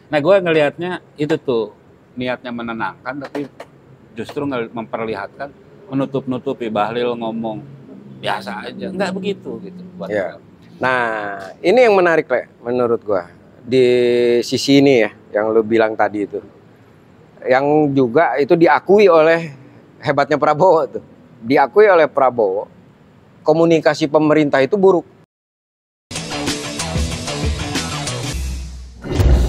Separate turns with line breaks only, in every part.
Nah, gue ngelihatnya itu tuh niatnya menenangkan, tapi justru memperlihatkan menutup-nutupi. Bahlil ngomong biasa aja, nggak begitu gitu buat
Ya.
gua.
Nah, ini yang menarik, Le, menurut gua. Di sisi ini ya, yang lu bilang tadi itu. Yang juga itu diakui oleh hebatnya Prabowo tuh. Diakui oleh Prabowo, komunikasi pemerintah itu buruk.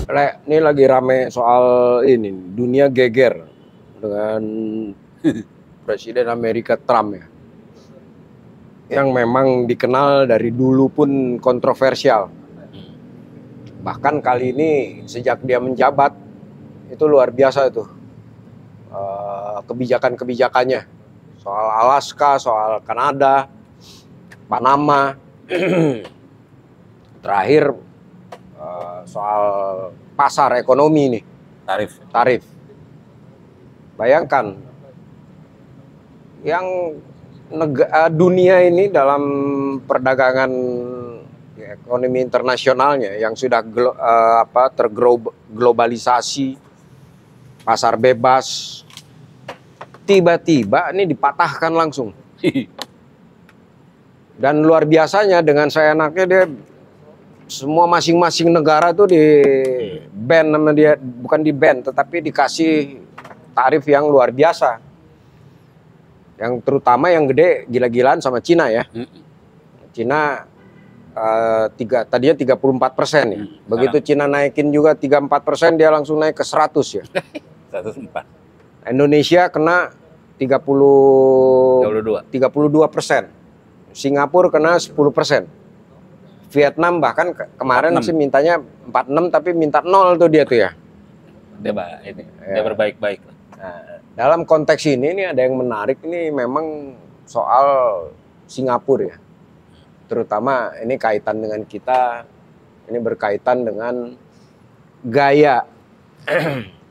Le, ini lagi rame soal ini, dunia geger dengan Presiden Amerika Trump ya. Yang memang dikenal dari dulu pun kontroversial. Bahkan kali ini sejak dia menjabat itu luar biasa itu kebijakan-kebijakannya soal Alaska, soal Kanada, Panama, terakhir soal pasar ekonomi nih, tarif. Bayangkan yang dunia ini dalam perdagangan ekonomi internasionalnya yang sudah terglobalisasi, pasar bebas, tiba-tiba ini dipatahkan langsung. Dan luar biasanya dengan seenaknya dia semua masing-masing negara tuh di ban sama dia, bukan di ban tetapi dikasih tarif yang luar biasa. Yang terutama yang gede gila-gilaan sama Cina ya. Cina tadinya 34% ya. Begitu Cina naikin juga 34%, dia langsung naik ke 100 ya.
104.
Indonesia kena 32%. Singapura kena 10%. Vietnam bahkan kemarin 46. Sih mintanya 46 tapi minta 0 tuh dia tuh ya.
Dia berbaik-baik.
Nah, dalam konteks ini ada yang menarik ini memang soal Singapura ya. Terutama ini kaitan dengan kita, ini berkaitan dengan gaya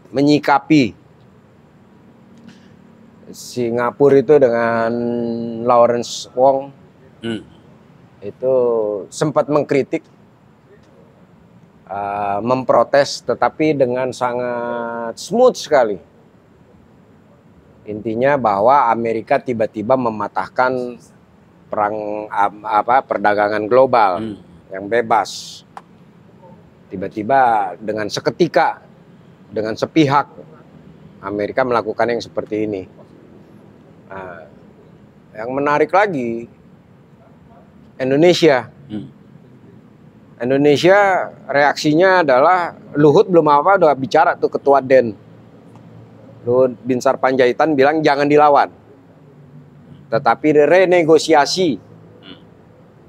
menyikapi Singapura itu dengan Lawrence Wong. Itu sempat mengkritik, memprotes, tetapi dengan sangat smooth sekali. Intinya bahwa Amerika tiba-tiba mematahkan perdagangan global yang bebas. Tiba-tiba dengan seketika, dengan sepihak, Amerika melakukan yang seperti ini. Nah, yang menarik lagi, Indonesia reaksinya adalah Luhut belum apa udah bicara tuh ketua DEN. Luhut Binsar Panjaitan bilang jangan dilawan, tetapi renegosiasi.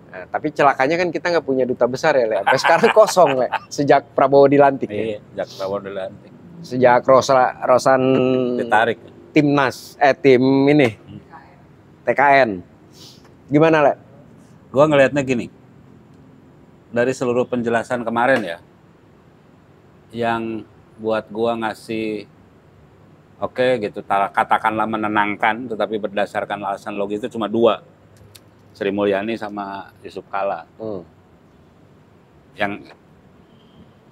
Nah, tapi celakanya kan kita nggak punya duta besar ya, Le. Sampai sekarang kosong, Le. Sejak Prabowo dilantik.
Iya, sejak Prabowo dilantik.
Sejak Rosan
ditarik.
Timnas, tim ini, TKN. Gimana, Le?
Gua ngelihatnya gini, dari seluruh penjelasan kemarin ya, yang buat gua ngasih oke gitu, katakanlah menenangkan, tetapi berdasarkan alasan logis itu cuma 2, Sri Mulyani sama Yusuf Kala. Yang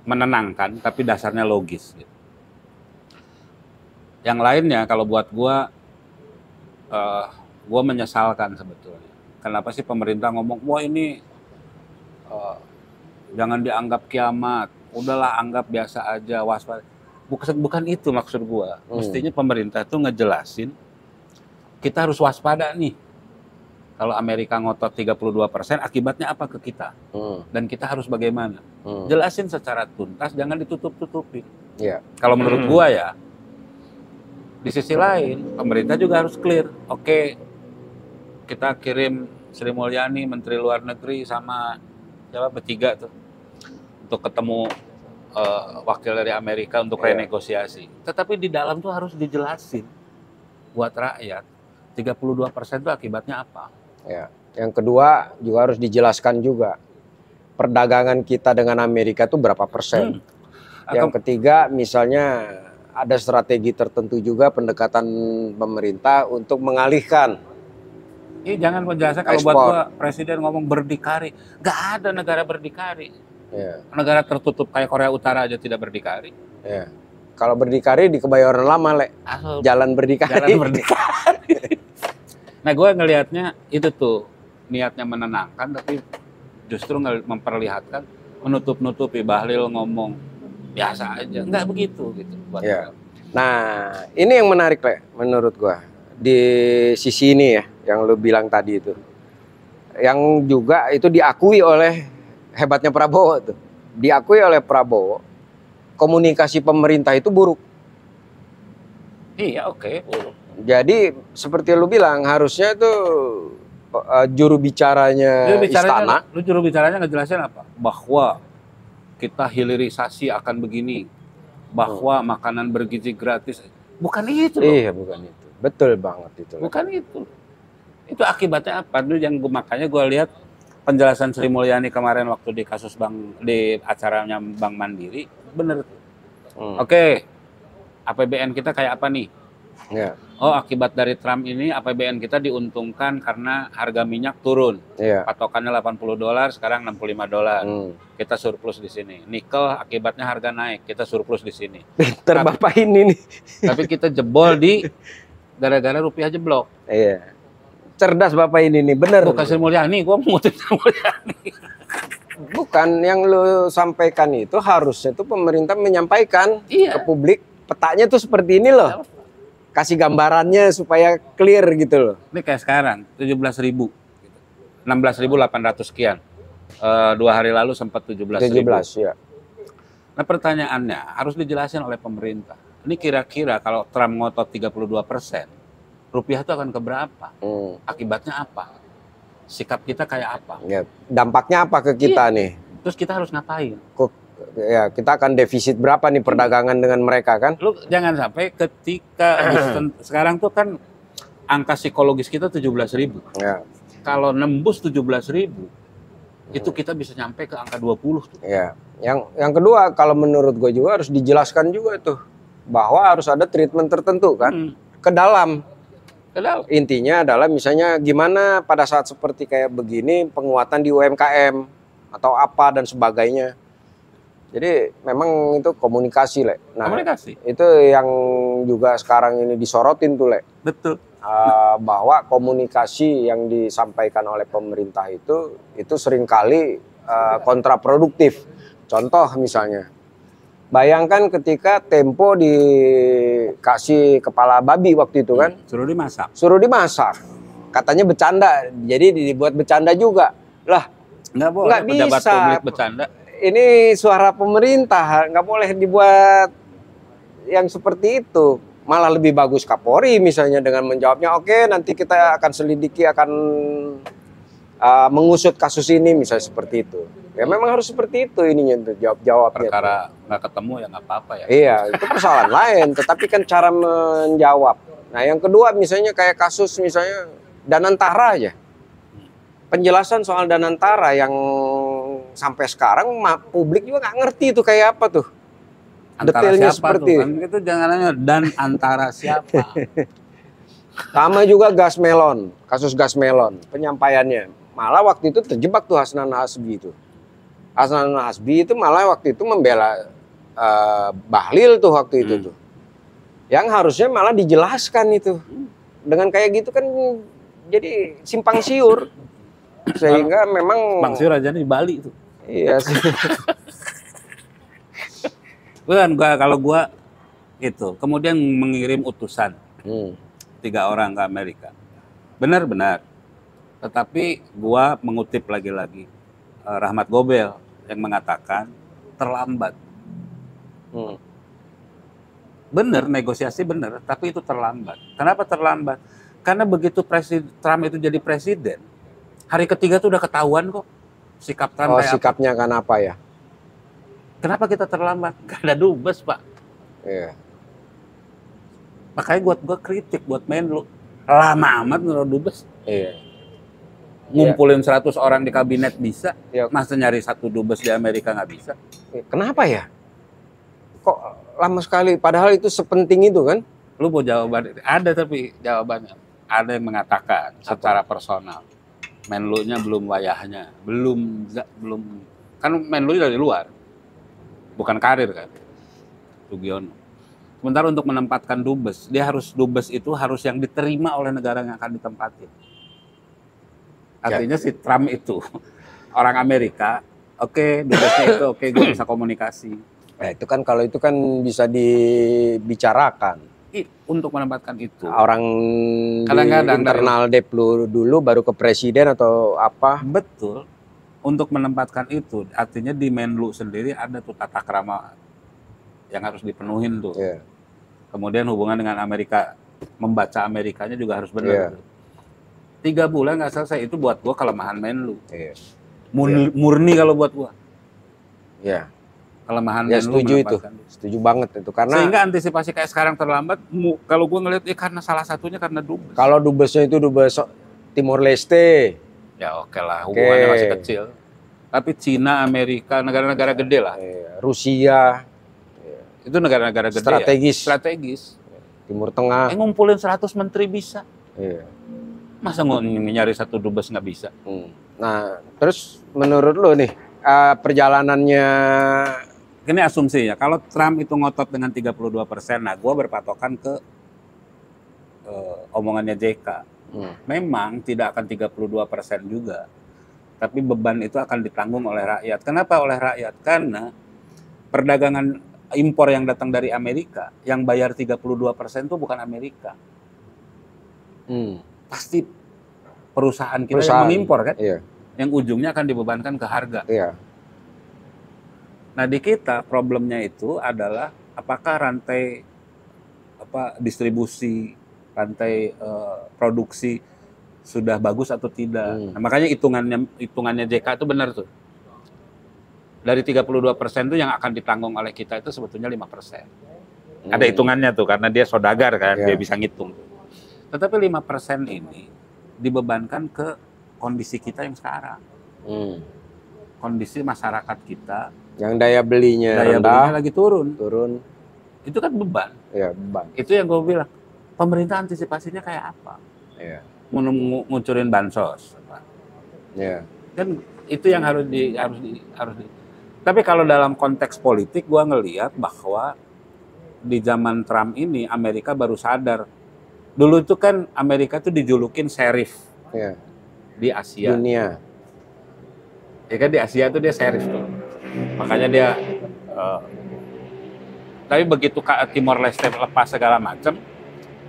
menenangkan, tapi dasarnya logis. Gitu. Yang lainnya kalau buat gua menyesalkan sebetulnya. Kenapa sih pemerintah ngomong, wah ini jangan dianggap kiamat, udahlah anggap biasa aja, waspada. Bukan itu maksud gua. Mestinya pemerintah tuh ngejelasin, kita harus waspada nih. Kalau Amerika ngotot 32%, akibatnya apa ke kita? Dan kita harus bagaimana? Jelasin secara tuntas, jangan ditutup-tutupi. Kalau menurut gua ya, di sisi lain, pemerintah juga harus clear. Oke, kita kirim Sri Mulyani, Menteri Luar Negeri, sama siapa bertiga tuh, untuk ketemu wakil dari Amerika untuk renegosiasi. Tetapi di dalam tuh harus dijelasin buat rakyat, 32% itu akibatnya apa.
Ya. Yang kedua juga harus dijelaskan juga, perdagangan kita dengan Amerika itu berapa persen. Yang ketiga, misalnya ada strategi tertentu juga pendekatan pemerintah untuk mengalihkan.
Jangan menjelaskan kalau buat gua presiden ngomong berdikari, nggak ada negara berdikari.
Iya.
Negara tertutup kayak Korea Utara aja tidak berdikari.
Iya. Kalau berdikari di Kebayoran Lama, Le. Jalan berdikari.
Jalan berdikari. Nah, gue ngelihatnya itu tuh niatnya menenangkan, tapi justru memperlihatkan menutup-nutupi. Bahlil ngomong biasa aja, nggak begitu gitu.
Iya. Nah, ini yang menarik, Le, menurut gue di sisi ini ya, yang lu bilang tadi itu, yang juga itu diakui oleh hebatnya Prabowo tuh, diakui oleh Prabowo. Komunikasi pemerintah itu buruk.
Iya, oke, buruk.
Jadi seperti lu bilang, harusnya itu juru bicaranya istana.
Lu juru bicaranya ngejelasin apa? Bahwa kita hilirisasi akan begini, bahwa makanan bergizi gratis. Bukan itu loh.
Iya, bukan itu. Betul banget itu.
Bukan itu. Itu akibatnya apa? Itu yang makanya gue lihat penjelasan Sri Mulyani kemarin waktu di kasus di acaranya Bank Mandiri, bener tuh. Oke, APBN kita kayak apa nih?
Ya.
Oh, akibat dari Trump ini APBN kita diuntungkan karena harga minyak turun.
Ya.
Patokannya $80, sekarang $65. Kita surplus di sini. Nikel akibatnya harga naik, kita surplus di sini.
Pinter Bapak ini nih.
Tapi kita jebol di gara-gara rupiah jeblok.
Iya. Cerdas Bapak ini nih, bener.
Bukan Sri Mulyani, gue ngutip Sri Mulyani.
Bukan, yang lu sampaikan itu harusnya tuh pemerintah menyampaikan ke publik petanya tuh seperti ini loh. Kasih gambarannya supaya clear gitu loh.
Ini kayak sekarang 17.000, 16.800 sekian. 2 hari lalu sempat 17.000.
Ya.
Nah, pertanyaannya harus dijelasin oleh pemerintah. Ini kira-kira kalau Trump ngotot 32%, rupiah itu akan keberapa? Akibatnya apa? Sikap kita kayak apa?
Ya, dampaknya apa ke kita nih?
Terus kita harus ngapain?
Ya, kita akan defisit berapa nih perdagangan dengan mereka kan?
Lu jangan sampai ketika sekarang tuh kan angka psikologis kita 17.000.
Ya.
Kalau nembus 17.000, itu kita bisa nyampe ke angka 20 tuh.
Ya. Yang kedua, kalau menurut gue juga harus dijelaskan juga tuh bahwa harus ada treatment tertentu kan ke dalam. Intinya adalah misalnya gimana pada saat seperti kayak begini penguatan di UMKM atau apa dan sebagainya. Jadi memang itu komunikasi, Le. Nah, komunikasi. Itu yang juga sekarang ini disorotin tuh, Le.
Betul.
Bahwa komunikasi yang disampaikan oleh pemerintah itu seringkali kontraproduktif. Contoh misalnya, bayangkan ketika Tempo dikasih kepala babi waktu itu kan. Suruh dimasak. Katanya bercanda, jadi dibuat bercanda juga. Lah,
nggak boleh pejabat publik bercanda.
Ini suara pemerintah, nggak boleh dibuat yang seperti itu. Malah lebih bagus Kapolri misalnya dengan menjawabnya, oke nanti kita akan selidiki, akan mengusut kasus ini misalnya seperti itu. Ya memang harus seperti itu ininya tuh jawab-jawabnya.
Perkara nggak ketemu ya nggak apa-apa ya.
Iya, itu persoalan lain. Tetapi kan cara menjawab. Nah yang kedua misalnya kayak kasus misalnya Danantara aja. Penjelasan soal Danantara yang sampai sekarang publik juga nggak ngerti itu kayak apa tuh.
Antara
detailnya
siapa
seperti
tuh? Kan itu jangan nanya dan antara siapa.
Sama juga gas melon, kasus gas melon penyampaiannya. Malah waktu itu terjebak tuh Hasnan Hasbi itu. Hasnan Hasbi itu malah waktu itu membela Bahlil tuh waktu itu tuh. Yang harusnya malah dijelaskan itu. Dengan kayak gitu kan jadi simpang siur. Sehingga memang
Bang Siur aja di Bali itu.
Iya sih.
Bukan kalau gua itu kemudian mengirim utusan 3 orang ke Amerika. Benar-benar. Tetapi gua mengutip lagi-lagi Rahmat Gobel yang mengatakan terlambat. Benar, negosiasi benar, tapi itu terlambat. Kenapa terlambat? Karena begitu Trump itu jadi presiden, hari ketiga tuh udah ketahuan kok sikap Trump kayak
sikapnya apa. Kan apa ya?
Kenapa kita terlambat? Gak ada dubes, Pak.
Iya.
Makanya gua kritik buat Menlu. Lama amat ngeluar dubes.
Iya.
Ngumpulin 100 orang di kabinet bisa.
Iya.
Masa nyari 1 dubes di Amerika nggak bisa?
Kenapa ya? Kok lama sekali? Padahal itu sepenting itu kan?
Lu mau jawaban? Ada tapi jawabannya. Ada yang mengatakan secara personal. Menlu-nya belum wayahnya. Belum Kan Menlu dari luar, bukan karir kan, Sugiono. Sementara untuk menempatkan dubes, dubes itu harus yang diterima oleh negara yang akan ditempatin. Artinya si Trump itu orang Amerika, oke, dubesnya itu oke, gue bisa komunikasi.
Nah, itu kan kalau itu kan bisa dibicarakan.
Untuk menempatkan itu.
Orang
Kadang-kadang
di internal Deplu dulu baru ke presiden atau apa?
Betul. Untuk menempatkan itu, artinya di Menlu sendiri ada tuh tata krama yang harus dipenuhin tuh.
Yeah.
Kemudian hubungan dengan Amerika, membaca Amerikanya juga harus benar. 3 bulan nggak selesai, itu buat gua kelemahan Menlu.
Yeah.
Murni kalau buat gua.
Ya.
Kelemahan
Ya,
Menlu.
setuju itu. Setuju banget itu karena
sehingga antisipasi kayak sekarang terlambat, kalau gua ngeliat karena salah satunya karena dubes.
Kalau dubesnya itu dubes Timor Leste.
Ya oke lah, hubungannya masih kecil. Tapi Cina, Amerika, negara-negara gede lah.
Rusia.
Itu negara-negara gede. Strategis.
Timur Tengah.
Ngumpulin 100 menteri bisa.
Iya.
Masa nyari satu dubes nggak bisa?
Nah, terus menurut lo nih, perjalanannya...
Ini asumsinya, kalau Trump itu ngotot dengan 32%, nah gue berpatokan ke omongannya JK. Memang tidak akan 32% juga, tapi beban itu akan ditanggung oleh rakyat. Kenapa oleh rakyat? Karena perdagangan impor yang datang dari Amerika, yang bayar 32% itu bukan Amerika. Pasti perusahaan kita yang mengimpor kan?
Iya.
Yang ujungnya akan dibebankan ke harga.
Iya.
Nah di kita problemnya itu adalah apakah rantai distribusi, rantai produksi sudah bagus atau tidak. Nah, makanya hitungannya JK itu benar tuh. Dari 32% itu yang akan ditanggung oleh kita itu sebetulnya 5%. Ada hitungannya tuh karena dia saudagar kan, dia bisa ngitung. Tetapi 5% ini dibebankan ke kondisi kita yang sekarang. Kondisi masyarakat kita
yang daya belinya rendah,
lagi turun. Itu kan beban.
Iya, beban.
Itu yang gue bilang. Pemerintah antisipasinya kayak apa?
Iya.
Ngucurin bansos.
Iya.
Kan itu yang harus di. Tapi kalau dalam konteks politik, gue ngelihat bahwa di zaman Trump ini Amerika baru sadar. Dulu itu kan Amerika itu dijulukin sheriff di Asia.
Dunia.
Ya kan di Asia tuh dia sheriff tuh. Makanya dia. Tapi begitu Timor Leste lepas segala macam,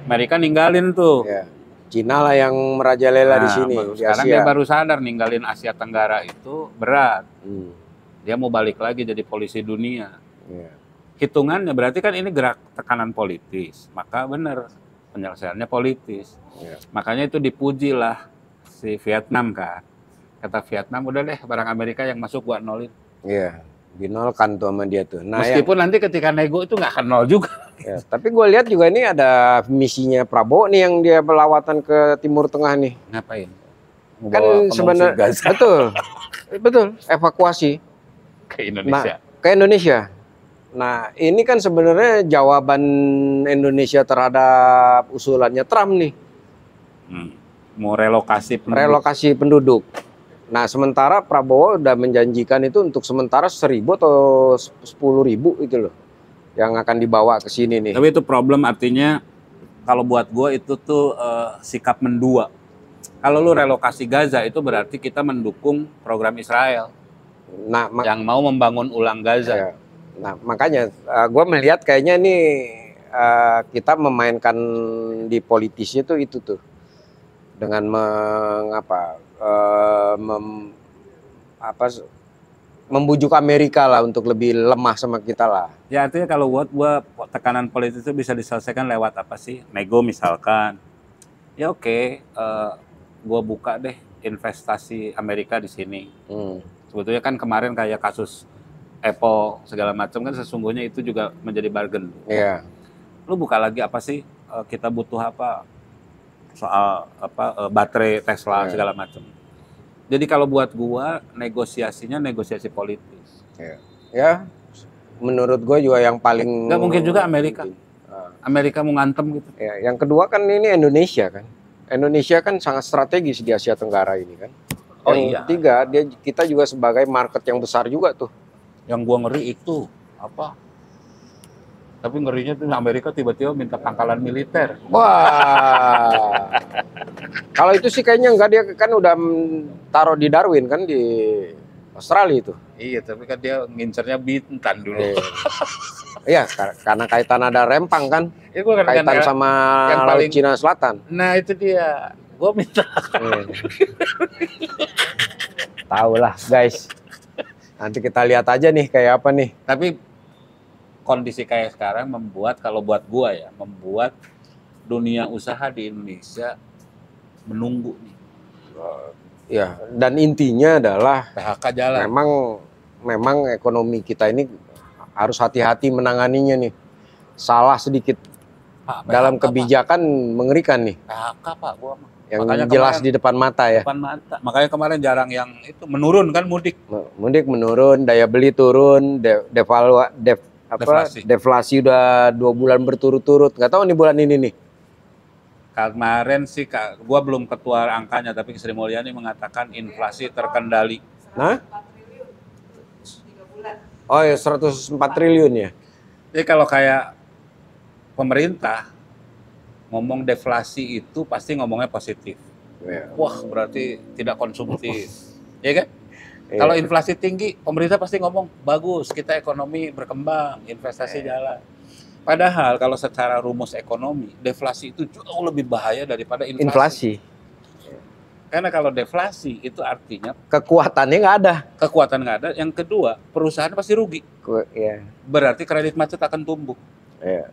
Amerika ninggalin tuh.
Ya. Cina lah yang merajalela di sini.
Sekarang
di Asia.
dia baru sadar ninggalin Asia Tenggara itu berat. Dia mau balik lagi jadi polisi dunia.
Ya.
Hitungannya berarti kan ini gerak tekanan politis. Maka benar penyelesaiannya politis.
Ya.
Makanya itu dipuji lah si Vietnam kan. Kata Vietnam udah deh barang Amerika yang masuk gua nolin.
Iya. Dinolkan tuh sama dia tuh. Nah,
meskipun nanti ketika nego itu nggak akan nol juga.
Ya, tapi gue lihat juga ini ada misinya Prabowo nih yang dia berlawatan ke Timur Tengah nih.
Ngapain?
Kan sebenarnya betul evakuasi
ke Indonesia.
Ke Indonesia. Nah ini kan sebenarnya jawaban Indonesia terhadap usulannya Trump nih.
Mau relokasi penduduk.
Relokasi penduduk. Nah, sementara Prabowo udah menjanjikan itu untuk sementara 1.000 atau 10.000 itu loh yang akan dibawa ke sini nih.
Tapi itu problem artinya kalau buat gue itu tuh sikap mendua. Kalau lu relokasi Gaza itu berarti kita mendukung program Israel.
Nah,
yang mau membangun ulang Gaza.
Ya. Nah, makanya gue melihat kayaknya nih kita memainkan di politisnya tuh itu tuh dengan membujuk Amerika lah untuk lebih lemah sama kita lah.
Ya artinya kalau buat gua tekanan politik itu bisa diselesaikan lewat apa sih? Nego misalkan. Ya oke, gua buka deh investasi Amerika di sini. Sebetulnya kan kemarin kayak kasus Apple segala macam kan sesungguhnya itu juga menjadi bargain.
Iya.
Lu buka lagi apa sih? Kita butuh apa? Soal baterai Tesla segala macam. Jadi kalau buat gua negosiasinya negosiasi politis.
Ya, menurut gua juga yang paling
nggak mungkin juga Amerika. Amerika mau ngantem gitu.
Ya, yang kedua kan ini Indonesia kan. Indonesia kan sangat strategis di Asia Tenggara ini kan.
Oh
Yang
iya.
ketiga, kita juga sebagai market yang besar juga tuh.
Yang gua ngeri itu apa? Tapi ngerinya tuh Amerika tiba-tiba minta pangkalan militer.
Wah, kalau itu sih kayaknya enggak, dia kan udah taruh di Darwin kan di Australia itu.
Iya, tapi kan dia ngincernya Bintan dulu.
Iya, karena kaitan ada rempang kan,
Ya, gua
kaitan sama
yang
Laut
paling-
Cina Selatan.
Nah itu dia. Gua minta.
Tahu lah guys. Nanti kita lihat aja nih kayak apa nih.
Tapi kondisi kayak sekarang membuat, kalau buat gua ya, membuat dunia usaha di Indonesia menunggu nih.
Ya, dan intinya adalah
PHK jalan.
memang ekonomi kita ini harus hati-hati menanganinya nih. Salah sedikit
Pak,
dalam
PHK,
kebijakan mengerikan nih,
Pak. PHK Pak, gua mah.
yang
Makanya
jelas
kemarin-
di depan mata ya.
Depan mata. Makanya kemarin jarang yang itu menurun kan mudik.
Mudik menurun, daya beli turun,
Deflasi.
deflasi udah 2 bulan berturut-turut. Nggak tahu nih bulan ini nih.
Kemarin sih gua belum ketua angkanya, tapi Sri Mulyani mengatakan inflasi terkendali.
Nah? Oh ya, 104 triliun ya.
Jadi kalau kayak pemerintah ngomong deflasi itu pasti ngomongnya positif. Wah, berarti tidak konsumtif. Ya kan?
Iya.
Kalau inflasi tinggi, pemerintah pasti ngomong bagus, kita ekonomi berkembang, investasi jalan. Padahal kalau secara rumus ekonomi, deflasi itu jauh lebih bahaya daripada inflasi. Karena kalau deflasi itu artinya
Kekuatannya nggak ada.
kekuatan nggak ada. Yang kedua, perusahaan pasti rugi.
Ya.
Berarti kredit macet akan tumbuh.
Ya.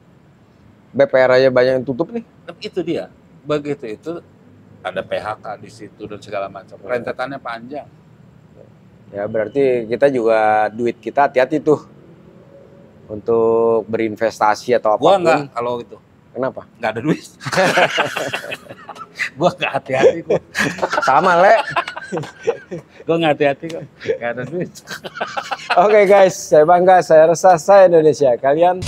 BPR aja banyak yang tutup nih.
Tapi itu dia. Begitu itu ada PHK di situ dan segala macam. Rentetannya panjang.
Ya berarti kita juga duit kita hati-hati tuh untuk berinvestasi atau
Gua
apapun.
nggak kalau itu.
Kenapa?
Nggak ada duit. Gua nggak hati-hati kok.
Sama Le.
Gua nggak hati-hati kok. Nggak ada duit.
Oke guys, saya bangga, saya resah, saya Indonesia. Kalian